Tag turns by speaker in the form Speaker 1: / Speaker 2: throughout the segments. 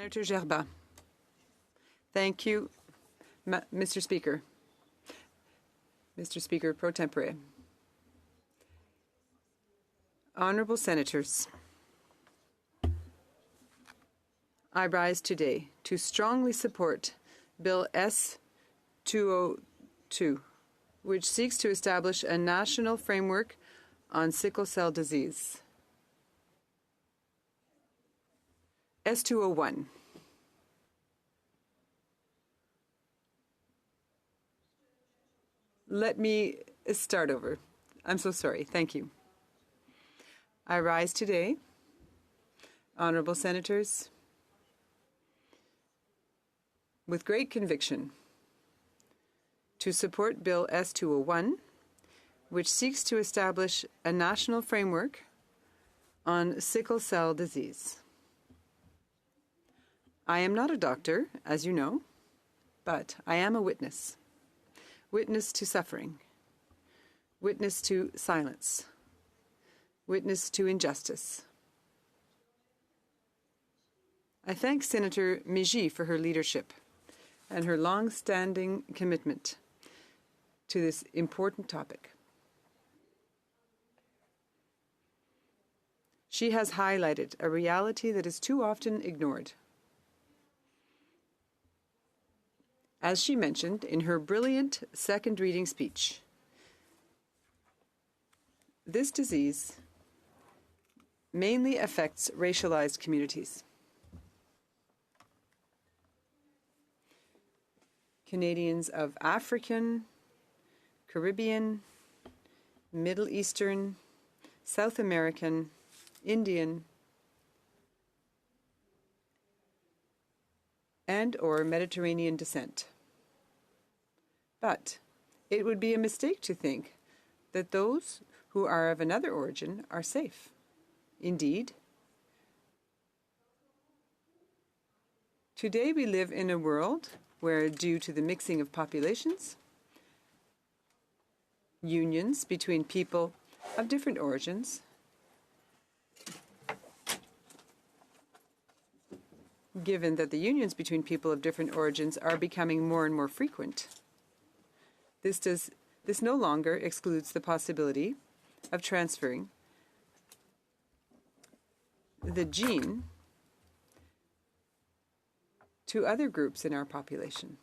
Speaker 1: Senator Gerba. Thank you, Mr. Speaker. Mr. Speaker pro tempore. Honourable Senators, I rise today to strongly support Bill S-202, which seeks to establish a national framework on sickle cell disease. S-201. Let me start over. I'm so sorry. Thank you. I rise today, honourable senators, with great conviction to support Bill S-201, which seeks to establish a national framework on sickle cell disease. I am not a doctor, as you know, but I am a witness. Witness to suffering. Witness to silence. Witness to injustice. I thank Senator Miji for her leadership and her long-standing commitment to this important topic. She has highlighted a reality that is too often ignored. As she mentioned in her brilliant second reading speech, this disease mainly affects racialized communities. Canadians of African, Caribbean, Middle Eastern, South American, Indian, and/or Mediterranean descent. But it would be a mistake to think that those who are of another origin are safe. Indeed, today we live in a world where, due to the mixing of populations, unions between people of different origins, given that the unions between people of different origins are becoming more and more frequent, this no longer excludes the possibility of transferring the gene to other groups in our population.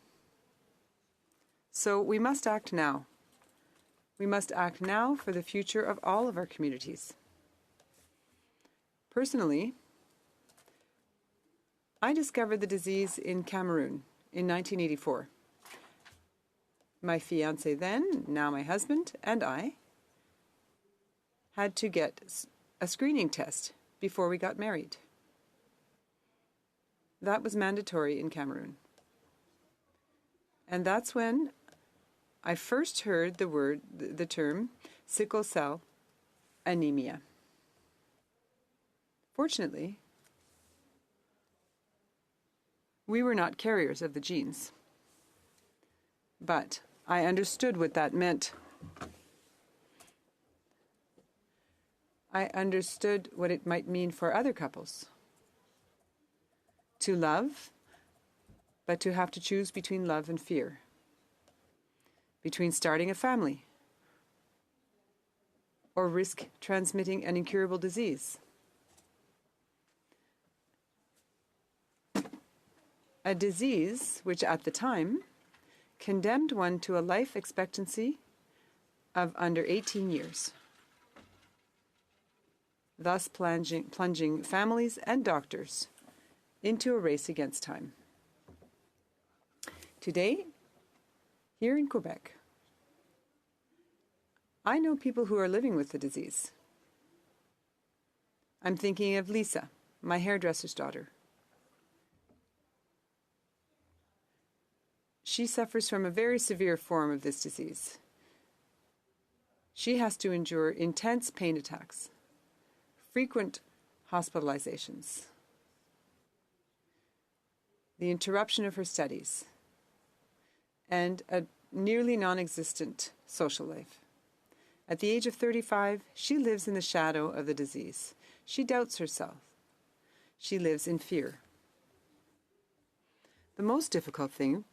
Speaker 1: So we must act now. We must act now for the future of all of our communities. Personally, I discovered the disease in Cameroon in 1984. My fiancé then, now my husband, and I had to get a screening test before we got married. That was mandatory in Cameroon. And that's when I first heard the term sickle cell anemia. Fortunately, we were not carriers of the genes. But I understood what that meant. I understood what it might mean for other couples. To love, but to have to choose between love and fear. Between starting a family or risk transmitting an incurable disease. A disease which at the time condemned one to a life expectancy of under 18 years, thus plunging families and doctors into a race against time. Today, here in Quebec, I know people who are living with the disease. I'm thinking of Lisa, my hairdresser's daughter. She suffers from a very severe form of this disease. She has to endure intense pain attacks, frequent hospitalizations, the interruption of her studies, and a nearly non-existent social life. At the age of 35, she lives in the shadow of the disease. She doubts herself. She lives in fear. The most difficult thing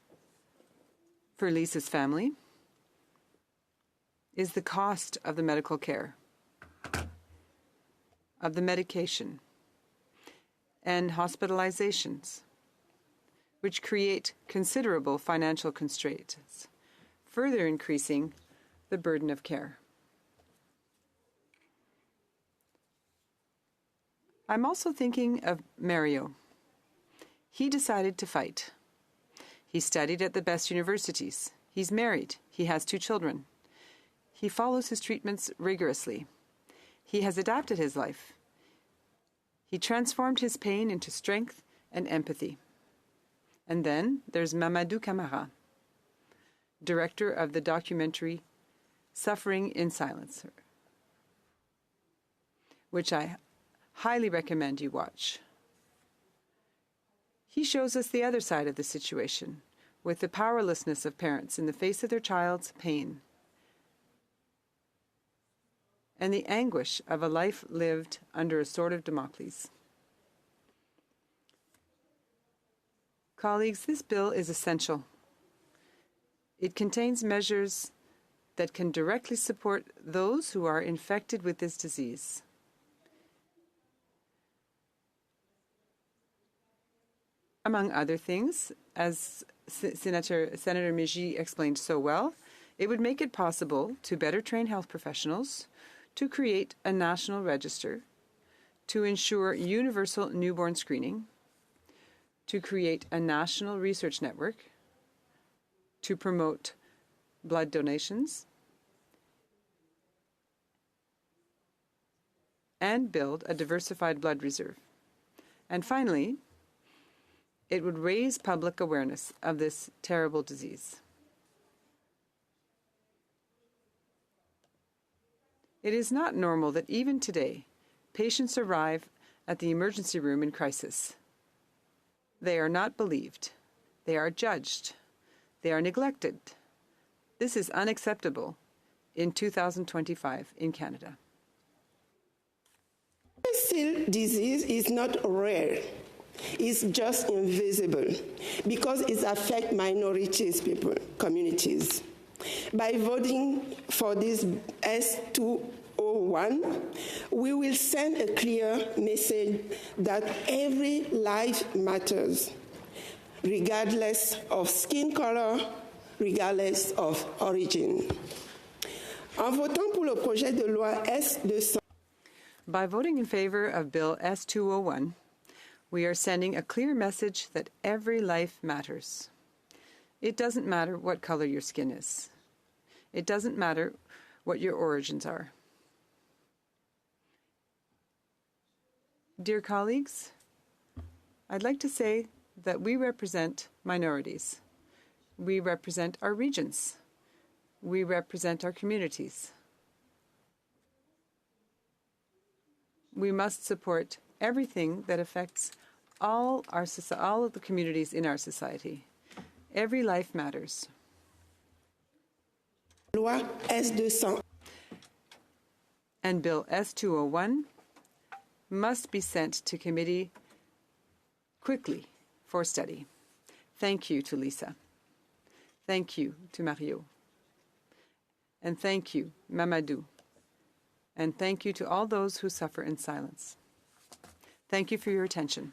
Speaker 1: for Lisa's family is the cost of the medical care, of the medication, and hospitalizations, which create considerable financial constraints, further increasing the burden of care. I'm also thinking of Mario. He decided to fight. He studied at the best universities. He's married. He has 2 children. He follows his treatments rigorously. He has adapted his life. He transformed his pain into strength and empathy. And then there's Mamadou Camara, director of the documentary Suffering in Silence, which I highly recommend you watch. He shows us the other side of the situation, with the powerlessness of parents in the face of their child's pain and the anguish of a life lived under a sword of Damocles. Colleagues, this bill is essential. It contains measures that can directly support those who are infected with this disease. Among other things, as Senator Miji explained so well, it would make it possible to better train health professionals, to create a national register, to ensure universal newborn screening, to create a national research network, to promote blood donations, and build a diversified blood reserve. And finally, it would raise public awareness of this terrible disease. It is not normal that even today, patients arrive at the emergency room in crisis. They are not believed. They are judged. They are neglected. This is unacceptable in 2025 in Canada.
Speaker 2: Sickle disease is not rare. It's just invisible because it affects minorities, people, communities. By voting for this S-201, we will send a clear message that every life matters, regardless of skin color, regardless of origin. En votant pour le projet de loi S-201,
Speaker 1: by voting in favor of Bill S-201, we are sending a clear message that every life matters. It doesn't matter what color your skin is. It doesn't matter what your origins are. Dear colleagues, I'd like to say that we represent minorities. We represent our regions. We represent our communities. We must support everything that affects all of the communities in our society. Every life matters.
Speaker 2: Loi S-201.
Speaker 1: And Bill S-201 must be sent to committee quickly for study. Thank you to Lisa. Thank you to Mario. And thank you, Mamadou. And thank you to all those who suffer in silence. Thank you for your attention.